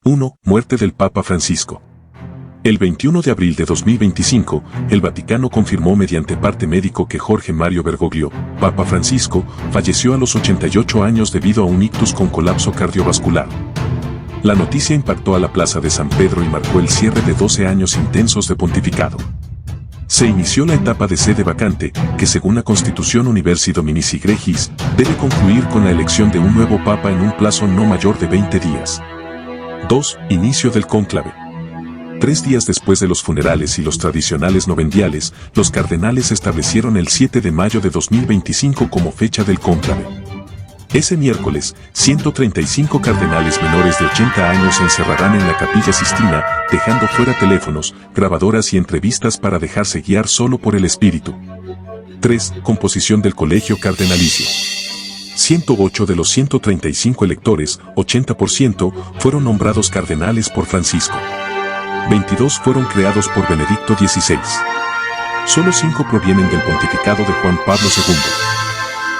1. Muerte del Papa Francisco. El 21 de abril de 2025, el Vaticano confirmó mediante parte médico que Jorge Mario Bergoglio, Papa Francisco, falleció a los 88 años debido a un ictus con colapso cardiovascular. La noticia impactó a la Plaza de San Pedro y marcó el cierre de 12 años intensos de pontificado. Se inició la etapa de sede vacante, que según la Constitución Universi Dominici Gregis, debe concluir con la elección de un nuevo Papa en un plazo no mayor de 20 días. 2. Inicio del cónclave. 3 días después de los funerales y los tradicionales novendiales, los cardenales establecieron el 7 de mayo de 2025 como fecha del cónclave. Ese miércoles, 135 cardenales menores de 80 años se encerrarán en la Capilla Sistina, dejando fuera teléfonos, grabadoras y entrevistas para dejarse guiar solo por el Espíritu. 3. Composición del Colegio Cardenalicio. 108 de los 135 electores, 80%, fueron nombrados cardenales por Francisco. 22 fueron creados por Benedicto XVI. Solo 5 provienen del pontificado de Juan Pablo II.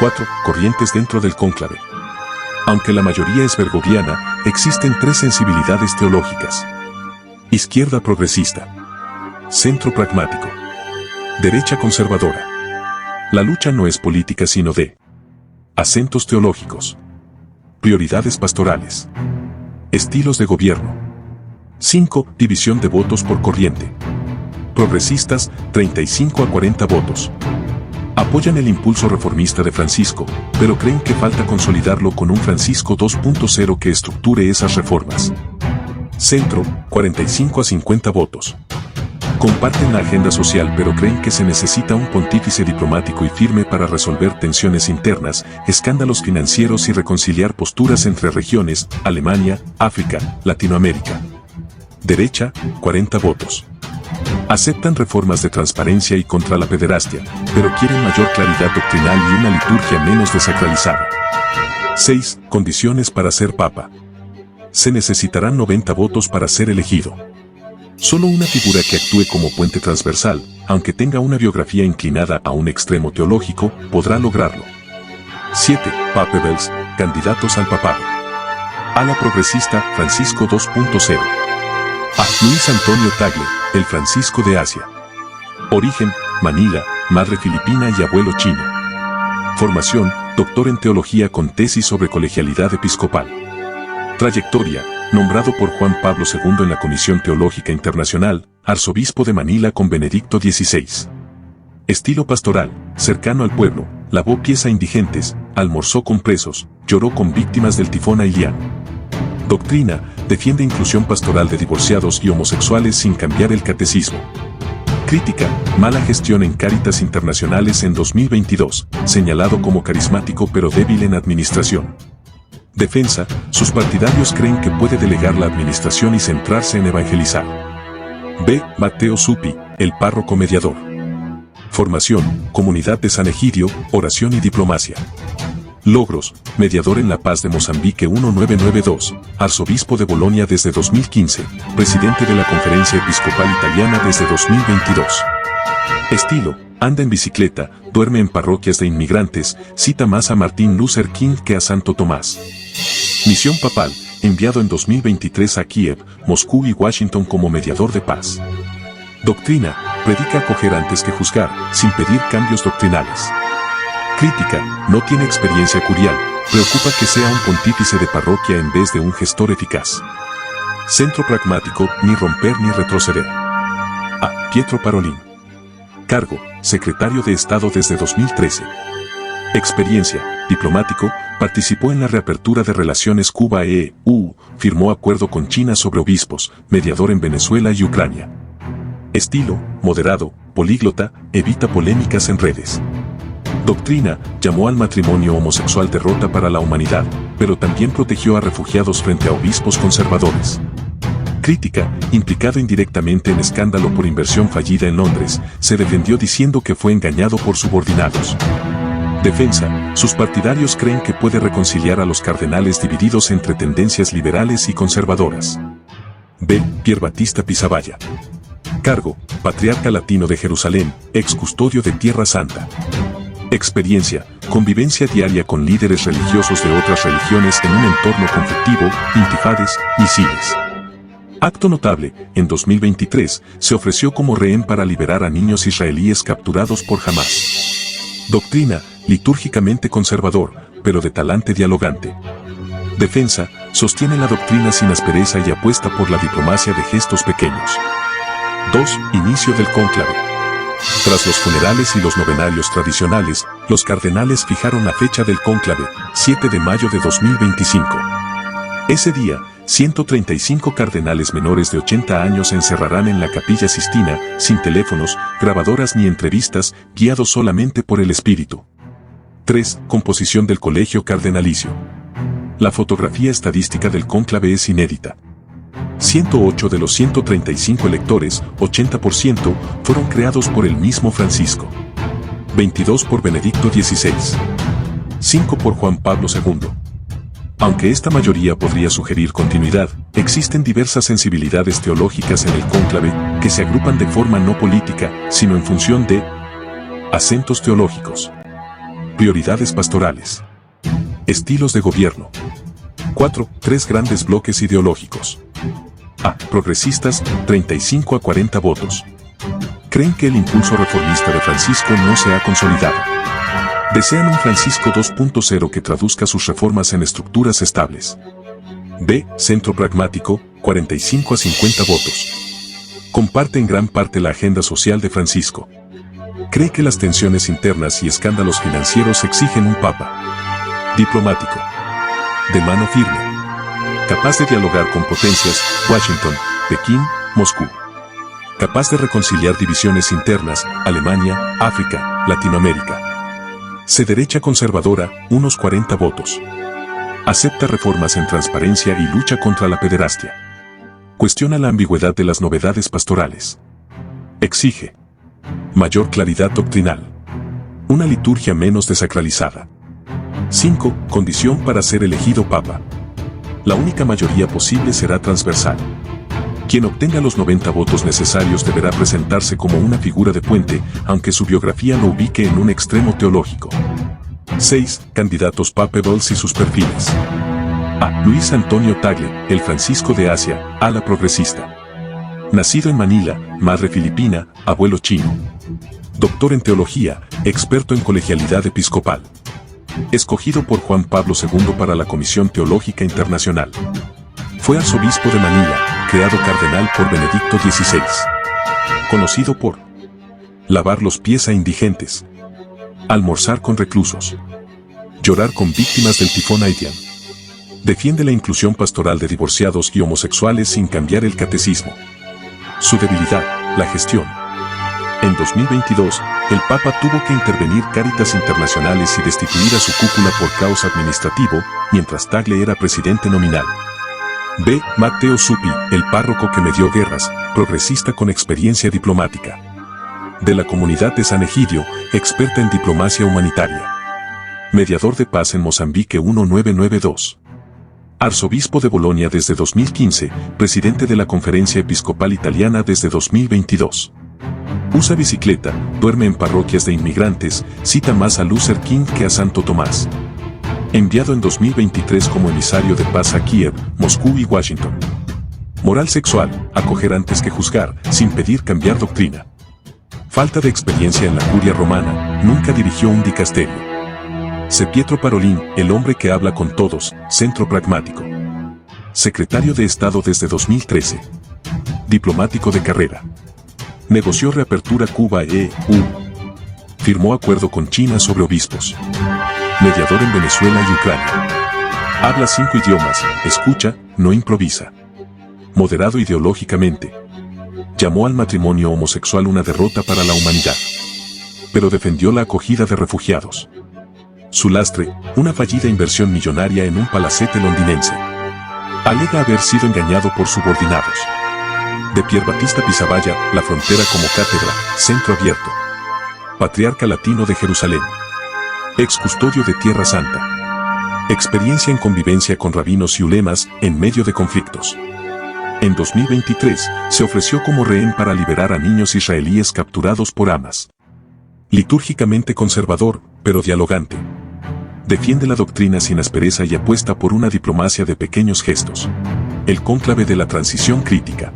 4. Corrientes dentro del cónclave. Aunque la mayoría es bergogliana, existen 3 sensibilidades teológicas. Izquierda progresista. Centro pragmático. Derecha conservadora. La lucha no es política sino de acentos teológicos. Prioridades pastorales. Estilos de gobierno. 5. División de votos por corriente. Progresistas, 35 a 40 votos. Apoyan el impulso reformista de Francisco, pero creen que falta consolidarlo con un Francisco 2.0 que estructure esas reformas. Centro, 45 a 50 votos. Comparten la agenda social pero creen que se necesita un pontífice diplomático y firme para resolver tensiones internas, escándalos financieros y reconciliar posturas entre regiones, Alemania, África, Latinoamérica. Derecha, 40 votos. Aceptan reformas de transparencia y contra la pederastia, pero quieren mayor claridad doctrinal y una liturgia menos desacralizada. 6. Condiciones para ser papa. Se necesitarán 90 votos para ser elegido. Solo una figura que actúe como puente transversal, aunque tenga una biografía inclinada a un extremo teológico, podrá lograrlo. 7. Papebels, candidatos al papado. Ala progresista, Francisco 2.0. A. Luis Antonio Tagle, el Francisco de Asia. Origen, Manila, madre filipina y abuelo chino. Formación, doctor en teología con tesis sobre colegialidad episcopal. Trayectoria, nombrado por Juan Pablo II en la Comisión Teológica Internacional, arzobispo de Manila con Benedicto XVI. Estilo pastoral, cercano al pueblo, lavó pies a indigentes, almorzó con presos, lloró con víctimas del tifón Ailian. Doctrina, defiende inclusión pastoral de divorciados y homosexuales sin cambiar el catecismo. Crítica, mala gestión en Cáritas Internacionales en 2022, señalado como carismático pero débil en administración. Defensa, sus partidarios creen que puede delegar la administración y centrarse en evangelizar. B. Mateo Zuppi, el párroco mediador. Formación, Comunidad de San Egidio, oración y diplomacia. Logros, mediador en la paz de Mozambique 1992, arzobispo de Bolonia desde 2015, presidente de la Conferencia Episcopal Italiana desde 2022. Estilo, anda en bicicleta, duerme en parroquias de inmigrantes, cita más a Martin Luther King que a Santo Tomás. Misión papal, enviado en 2023 a Kiev, Moscú y Washington como mediador de paz. Doctrina, predica acoger antes que juzgar, sin pedir cambios doctrinales. Crítica, no tiene experiencia curial, preocupa que sea un pontífice de parroquia en vez de un gestor eficaz. Centro pragmático, ni romper ni retroceder. A. Pietro Parolin. Cargo, secretario de Estado desde 2013. Experiencia, diplomático, participó en la reapertura de relaciones Cuba-EU, firmó acuerdo con China sobre obispos, mediador en Venezuela y Ucrania. Estilo, moderado, políglota, evita polémicas en redes. Doctrina, llamó al matrimonio homosexual derrota para la humanidad, pero también protegió a refugiados frente a obispos conservadores. Crítica, implicado indirectamente en escándalo por inversión fallida en Londres, se defendió diciendo que fue engañado por subordinados. Defensa, sus partidarios creen que puede reconciliar a los cardenales divididos entre tendencias liberales y conservadoras. B. Pierbattista Pizzaballa. Cargo, patriarca latino de Jerusalén, ex custodio de Tierra Santa. Experiencia, convivencia diaria con líderes religiosos de otras religiones en un entorno conflictivo, intifades, misiles. Acto notable, en 2023, se ofreció como rehén para liberar a niños israelíes capturados por Hamás. Doctrina, litúrgicamente conservador, pero de talante dialogante. Defensa, sostiene la doctrina sin aspereza y apuesta por la diplomacia de gestos pequeños. 2. Inicio del cónclave. Tras los funerales y los novenarios tradicionales, los cardenales fijaron la fecha del cónclave, 7 de mayo de 2025. Ese día, 135 cardenales menores de 80 años se encerrarán en la Capilla Sistina, sin teléfonos, grabadoras ni entrevistas, guiados solamente por el Espíritu. 3. Composición del Colegio Cardenalicio. La fotografía estadística del cónclave es inédita. 108 de los 135 electores, 80%, fueron creados por el mismo Francisco. 22 por Benedicto XVI. 5 por Juan Pablo II. Aunque esta mayoría podría sugerir continuidad, existen diversas sensibilidades teológicas en el cónclave que se agrupan de forma no política, sino en función de acentos teológicos, prioridades pastorales, estilos de gobierno. 4. 3 grandes bloques ideológicos. A. Progresistas, 35 a 40 votos. Creen que el impulso reformista de Francisco no se ha consolidado. Desean un Francisco 2.0 que traduzca sus reformas en estructuras estables. B. Centro pragmático, 45 a 50 votos. Comparte en gran parte la agenda social de Francisco. Cree que las tensiones internas y escándalos financieros exigen un papa diplomático, de mano firme, capaz de dialogar con potencias, Washington, Pekín, Moscú. Capaz de reconciliar divisiones internas, Alemania, África, Latinoamérica. C. Derecha conservadora, unos 40 votos. Acepta reformas en transparencia y lucha contra la pederastia. Cuestiona la ambigüedad de las novedades pastorales. Exige mayor claridad doctrinal. Una liturgia menos desacralizada. 5. Condición para ser elegido papa. La única mayoría posible será transversal. Quien obtenga los 90 votos necesarios deberá presentarse como una figura de puente, aunque su biografía lo ubique en un extremo teológico. 6. Candidatos papables y sus perfiles. A. Luis Antonio Tagle, el Francisco de Asia, ala progresista. Nacido en Manila, madre filipina, abuelo chino. Doctor en teología, experto en colegialidad episcopal. Escogido por Juan Pablo II para la Comisión Teológica Internacional. Fue arzobispo de Manila, creado cardenal por Benedicto XVI. Conocido por lavar los pies a indigentes, almorzar con reclusos, llorar con víctimas del tifón Haiyan. Defiende la inclusión pastoral de divorciados y homosexuales sin cambiar el catecismo. Su debilidad, la gestión. En 2022, el Papa tuvo que intervenir Cáritas Internacionales y destituir a su cúpula por caos administrativo, mientras Tagle era presidente nominal. B. Matteo Zuppi, el párroco que medió guerras, progresista con experiencia diplomática. De la comunidad de San Egidio, experta en diplomacia humanitaria. Mediador de paz en Mozambique 1992. Arzobispo de Bolonia desde 2015, presidente de la Conferencia Episcopal Italiana desde 2022. Usa bicicleta, duerme en parroquias de inmigrantes, cita más a Luther King que a Santo Tomás. Enviado en 2023 como emisario de paz a Kiev, Moscú y Washington. Moral sexual, acoger antes que juzgar, sin pedir cambiar doctrina. Falta de experiencia en la curia romana, nunca dirigió un dicasterio. C. Pietro Parolin, el hombre que habla con todos, centro pragmático. Secretario de Estado desde 2013. Diplomático de carrera. Negoció reapertura Cuba-EU. Firmó acuerdo con China sobre obispos. Mediador en Venezuela y Ucrania. Habla 5 idiomas, escucha, no improvisa. Moderado ideológicamente. Llamó al matrimonio homosexual una derrota para la humanidad. Pero defendió la acogida de refugiados. Su lastre, una fallida inversión millonaria en un palacete londinense. Alega haber sido engañado por subordinados. De Pierbattista Pizzaballa, la frontera como cátedra, centro abierto. Patriarca latino de Jerusalén. Ex custodio de Tierra Santa. Experiencia en convivencia con rabinos y ulemas en medio de conflictos. En 2023, se ofreció como rehén para liberar a niños israelíes capturados por Hamás. Litúrgicamente conservador, pero dialogante. Defiende la doctrina sin aspereza y apuesta por una diplomacia de pequeños gestos. El cónclave de la transición crítica.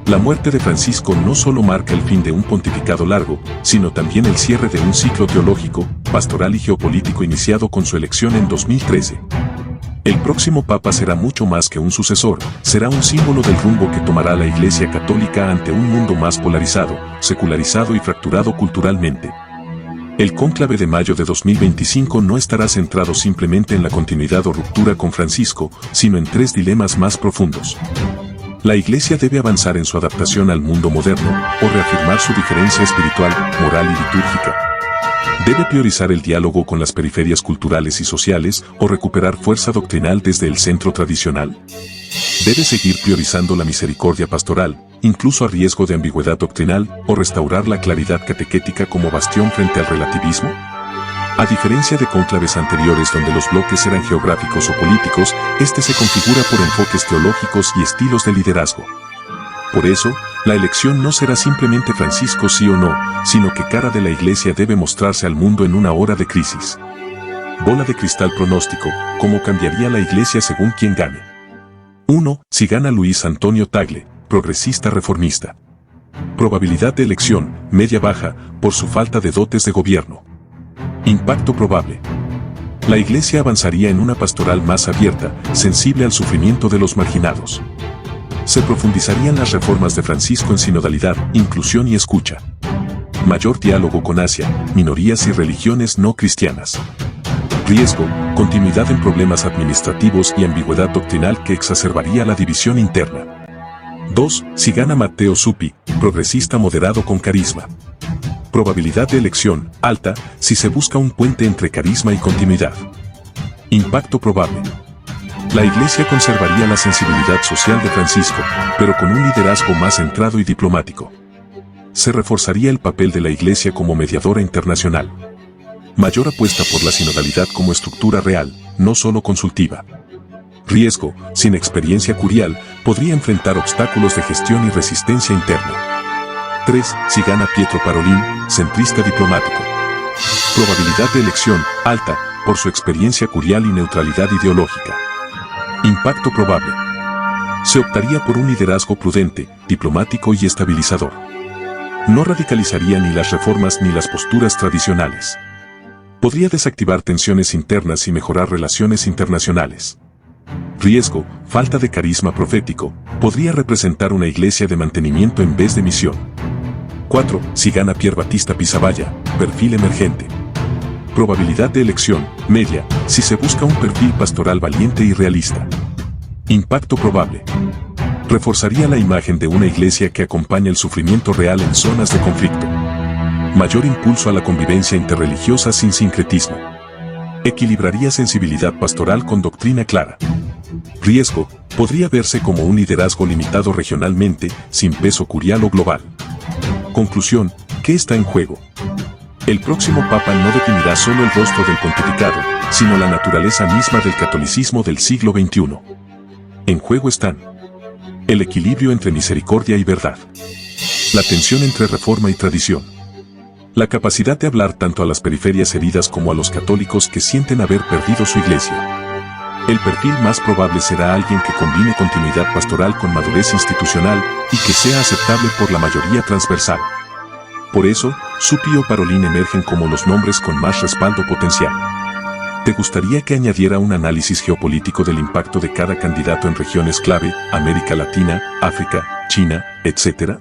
La muerte de Francisco no solo marca el fin de un pontificado largo, sino también el cierre de un ciclo teológico, pastoral y geopolítico iniciado con su elección en 2013. El próximo Papa será mucho más que un sucesor, será un símbolo del rumbo que tomará la Iglesia Católica ante un mundo más polarizado, secularizado y fracturado culturalmente. El cónclave de mayo de 2025 no estará centrado simplemente en la continuidad o ruptura con Francisco, sino en tres dilemas más profundos. La Iglesia debe avanzar en su adaptación al mundo moderno, o reafirmar su diferencia espiritual, moral y litúrgica. Debe priorizar el diálogo con las periferias culturales y sociales, o recuperar fuerza doctrinal desde el centro tradicional. Debe seguir priorizando la misericordia pastoral, incluso a riesgo de ambigüedad doctrinal, o restaurar la claridad catequética como bastión frente al relativismo. A diferencia de cónclaves anteriores donde los bloques eran geográficos o políticos, este se configura por enfoques teológicos y estilos de liderazgo. Por eso, la elección no será simplemente Francisco sí o no, sino que cara de la Iglesia debe mostrarse al mundo en una hora de crisis. Bola de cristal pronóstico, ¿cómo cambiaría la Iglesia según quien gane? 1. Si gana Luis Antonio Tagle, progresista reformista. Probabilidad de elección, media-baja, por su falta de dotes de gobierno. Impacto probable. La Iglesia avanzaría en una pastoral más abierta, sensible al sufrimiento de los marginados. Se profundizarían las reformas de Francisco en sinodalidad, inclusión y escucha. Mayor diálogo con Asia, minorías y religiones no cristianas. Riesgo, continuidad en problemas administrativos y ambigüedad doctrinal que exacerbaría la división interna. 2. Si gana Matteo Zuppi, progresista moderado con carisma. Probabilidad de elección, alta, si se busca un puente entre carisma y continuidad. Impacto probable. La Iglesia conservaría la sensibilidad social de Francisco, pero con un liderazgo más centrado y diplomático. Se reforzaría el papel de la Iglesia como mediadora internacional. Mayor apuesta por la sinodalidad como estructura real, no solo consultiva. Riesgo, sin experiencia curial, podría enfrentar obstáculos de gestión y resistencia interna. 3. Si gana Pietro Parolin, centrista diplomático. Probabilidad de elección, alta, por su experiencia curial y neutralidad ideológica. Impacto probable. Se optaría por un liderazgo prudente, diplomático y estabilizador. No radicalizaría ni las reformas ni las posturas tradicionales. Podría desactivar tensiones internas y mejorar relaciones internacionales. Riesgo, falta de carisma profético, podría representar una iglesia de mantenimiento en vez de misión. 4. Si gana Pier Battista Pizzaballa, perfil emergente. Probabilidad de elección, media, si se busca un perfil pastoral valiente y realista. Impacto probable. Reforzaría la imagen de una iglesia que acompaña el sufrimiento real en zonas de conflicto. Mayor impulso a la convivencia interreligiosa sin sincretismo. Equilibraría sensibilidad pastoral con doctrina clara. Riesgo, podría verse como un liderazgo limitado regionalmente, sin peso curial o global. Conclusión, ¿qué está en juego? El próximo Papa no definirá solo el rostro del pontificado, sino la naturaleza misma del catolicismo del siglo XXI. En juego están el equilibrio entre misericordia y verdad, la tensión entre reforma y tradición, la capacidad de hablar tanto a las periferias heridas como a los católicos que sienten haber perdido su iglesia. El perfil más probable será alguien que combine continuidad pastoral con madurez institucional y que sea aceptable por la mayoría transversal. Por eso, Zuppi o Parolin emergen como los nombres con más respaldo potencial. ¿Te gustaría que añadiera un análisis geopolítico del impacto de cada candidato en regiones clave, América Latina, África, China, etc.?